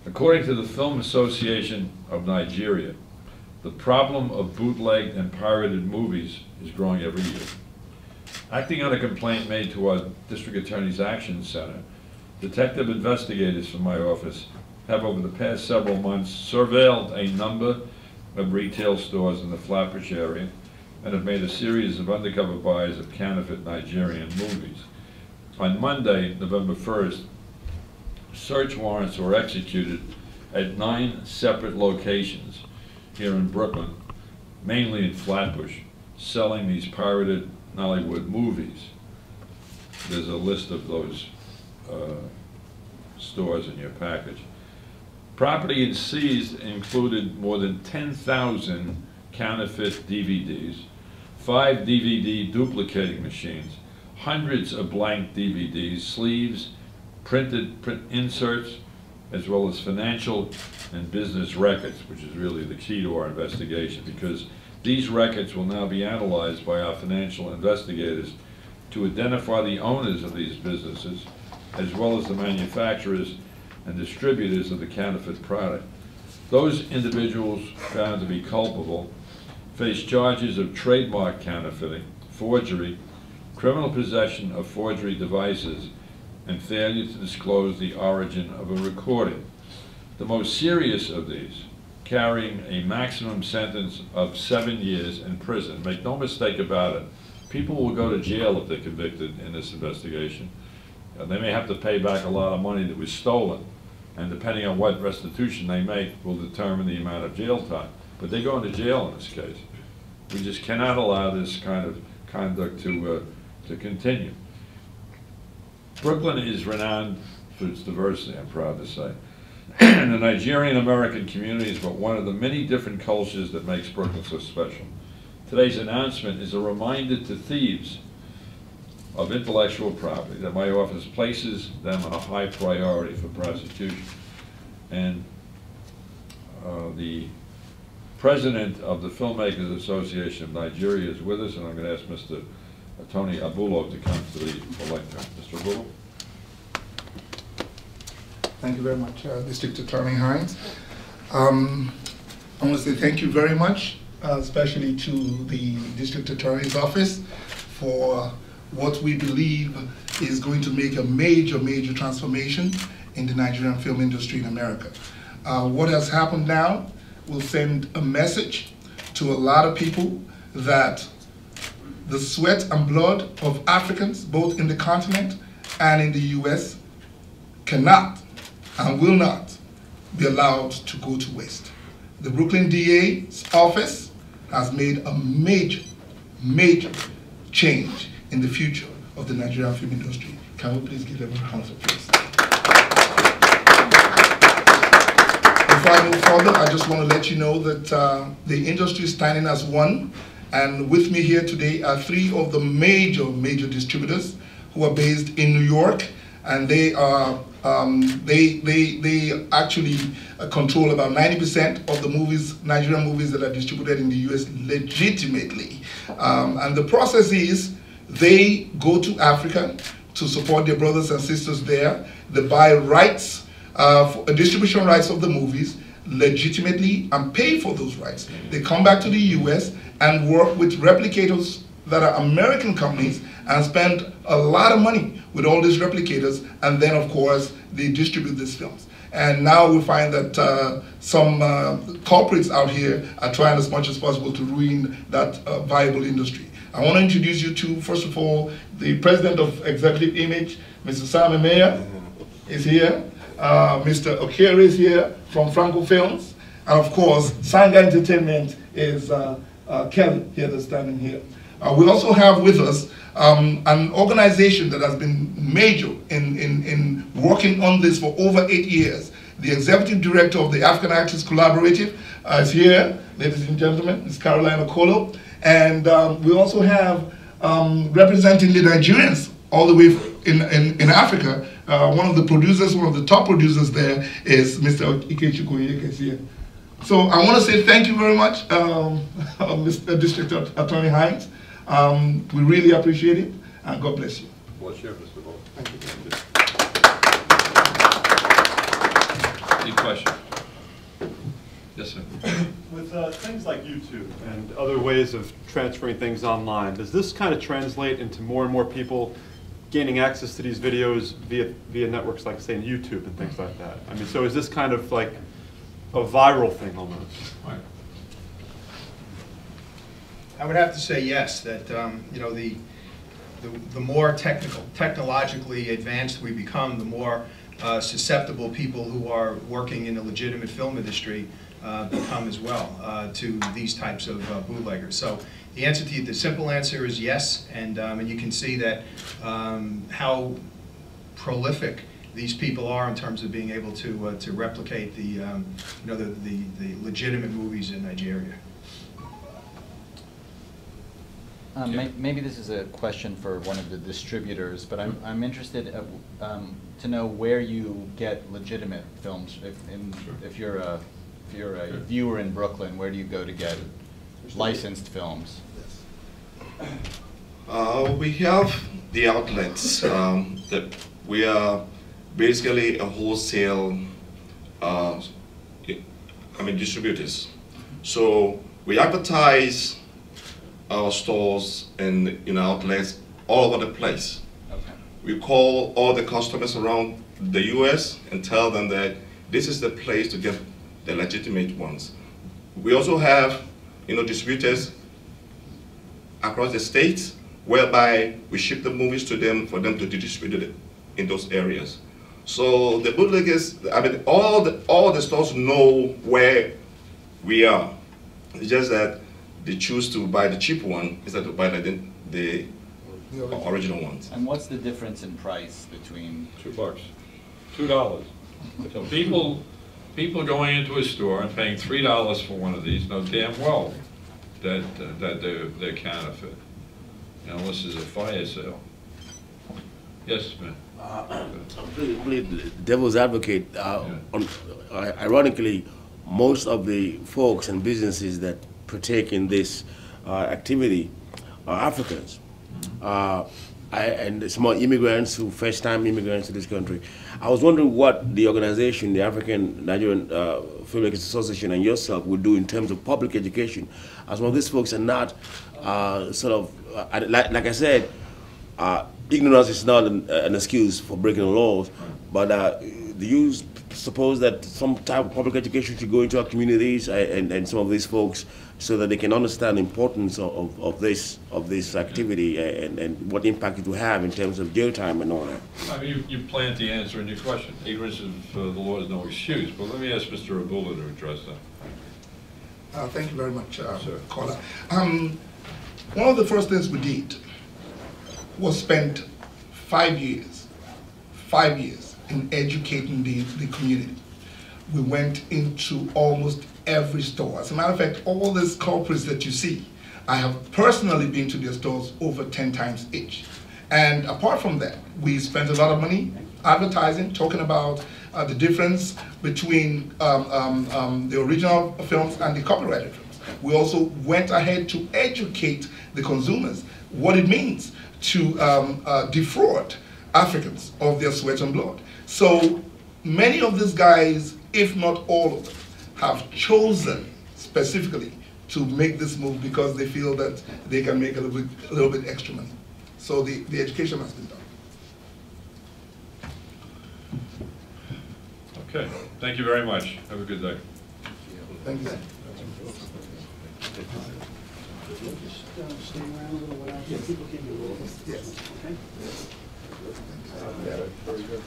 According to the Film Association of Nigeria, the problem of bootlegged and pirated movies is growing every year. Acting on a complaint made to our District Attorney's Action Center, detective investigators from my office have over the past several months surveilled a number of retail stores in the Flatbush area and have made a series of undercover buys of counterfeit Nigerian movies. On Monday, November 1st, search warrants were executed at 9 separate locations here in Brooklyn, mainly in Flatbush, selling these pirated Nollywood movies. There's a list of those stores in your package. Property seized included more than 10,000 counterfeit DVDs, 5 DVD duplicating machines, hundreds of blank DVDs, sleeves, printed print inserts, as well as financial and business records, which is really the key to our investigation, because these records will now be analyzed by our financial investigators to identify the owners of these businesses, as well as the manufacturers and distributors of the counterfeit product. Those individuals found to be culpable face charges of trademark counterfeiting, forgery, criminal possession of forgery devices, and failure to disclose the origin of a recording. The most serious of these, carrying a maximum sentence of 7 years in prison. Make no mistake about it, people will go to jail if they're convicted in this investigation. They may have to pay back a lot of money that was stolen, and depending on what restitution they make will determine the amount of jail time. But they're going to jail in this case. We just cannot allow this kind of conduct to continue. Brooklyn is renowned for its diversity, I'm proud to say. And the Nigerian American community is but one of the many different cultures that makes Brooklyn so special. Today's announcement is a reminder to thieves of intellectual property that my office places them on a high priority for prosecution. And the president of the Filmmakers Association of Nigeria is with us, and I'm going to ask Mr. Tony Abulo to come to the lectern. Mr. Abulo. Thank you very much, District Attorney Hines. I want to say thank you very much, especially to the District Attorney's Office for what we believe is going to make a major, major transformation in the Nigerian film industry in America. What has happened now will send a message to a lot of people that the sweat and blood of Africans, both in the continent and in the US, cannot and will not be allowed to go to waste. The Brooklyn DA's office has made a major, major change in the future of the Nigerian film industry. Can we please give them a round of applause? Before I move further, I just want to let you know that the industry is standing as one, and with me here today are 3 of the major, major distributors who are based in New York, and they are they actually control about 90% of the movies, Nigerian movies that are distributed in the US legitimately. And the process is they go to Africa to support their brothers and sisters there. They buy rights, distribution rights of the movies legitimately and pay for those rights. They come back to the US and work with replicators that are American companies and spend a lot of money with all these replicators, and then of course they distribute these films. And now we find that some corporates out here are trying as much as possible to ruin that viable industry. I want to introduce you to, first of all, the president of Executive Image, Mr. Simon Mayer is here. Mr. Okere is here from Franco Films. And of course, Sanga Entertainment is Kelly here that's standing here. We also have with us an organization that has been major in working on this for over 8 years. The executive director of the African Actors Collaborative is here, ladies and gentlemen, Ms. Caroline Okolo. And we also have representing the Nigerians all the way in Africa. One of the producers, one of the top producers there is Mr. Ikechukwu Oyeke here. So I want to say thank you very much, Mr. District Attorney Hines. We really appreciate it, and God bless you. Bless you, Mr. Ball. Thank you. Any questions? things like YouTube and other ways of transferring things online, does this kind of translate into more and more people gaining access to these videos via networks like, say, YouTube and things like that? I mean, so is this kind of like a viral thing almost? Right. I would have to say yes, that you know, the more technologically advanced we become, the more susceptible people who are working in the legitimate film industry become as well to these types of bootleggers. So the answer to you, the simple answer is yes, and you can see that how prolific these people are in terms of being able to replicate the you know, the legitimate movies in Nigeria. Maybe this is a question for one of the distributors, but I'm interested to know where you get legitimate films. If you're a viewer in Brooklyn, where do you go to get licensed films? We have the outlets that we are basically a wholesale, distributors. So we advertise our stores and in outlets all over the place. Okay. We call all the customers around the US and tell them that this is the place to get the legitimate ones. We also have, distributors across the states whereby we ship the movies to them for them to distribute it in those areas. So the bootleggers, all the stores know where we are. It's just that they choose to buy the cheap one instead of buy the original ones. And what's the difference in price between? $2. $2. So people going into a store and paying $3 for one of these know damn well that they're counterfeit, unless there's a fire sale. Yes, ma'am. I'm really the devil's advocate. Ironically, most of the folks and businesses that partake in this activity are Africans. And small immigrants who first-time immigrants to this country. I was wondering what the organization, the African Nigerian Filmmakers Association, and yourself would do in terms of public education, as well. These folks are not like I said, ignorance is not an excuse for breaking the laws. But do you suppose that some type of public education should go into our communities and some of these folks, so that they can understand the importance of this activity and what impact it will have in terms of jail time and all that? I mean, you plant the answer in your question. Ignorance of the law is no excuse. But let me ask Mr. Abula to address that. Thank you very much, caller. One of the first things we did was spend 5 years in educating the community. We went into almost every store. As a matter of fact, all these culprits that you see, I have personally been to their stores over 10 times each. And apart from that, we spent a lot of money advertising, talking about the difference between the original films and the copyrighted films. We also went ahead to educate the consumers what it means to defraud Africans of their sweat and blood. So many of these guys, if not all of them, have chosen specifically to make this move because they feel that they can make a little bit extra money. So the education has been done. Okay, thank you very much. Have a good day. Thank you. Just stay around a little while. Yes. People can do this. Yes. Okay. Yes. Very good.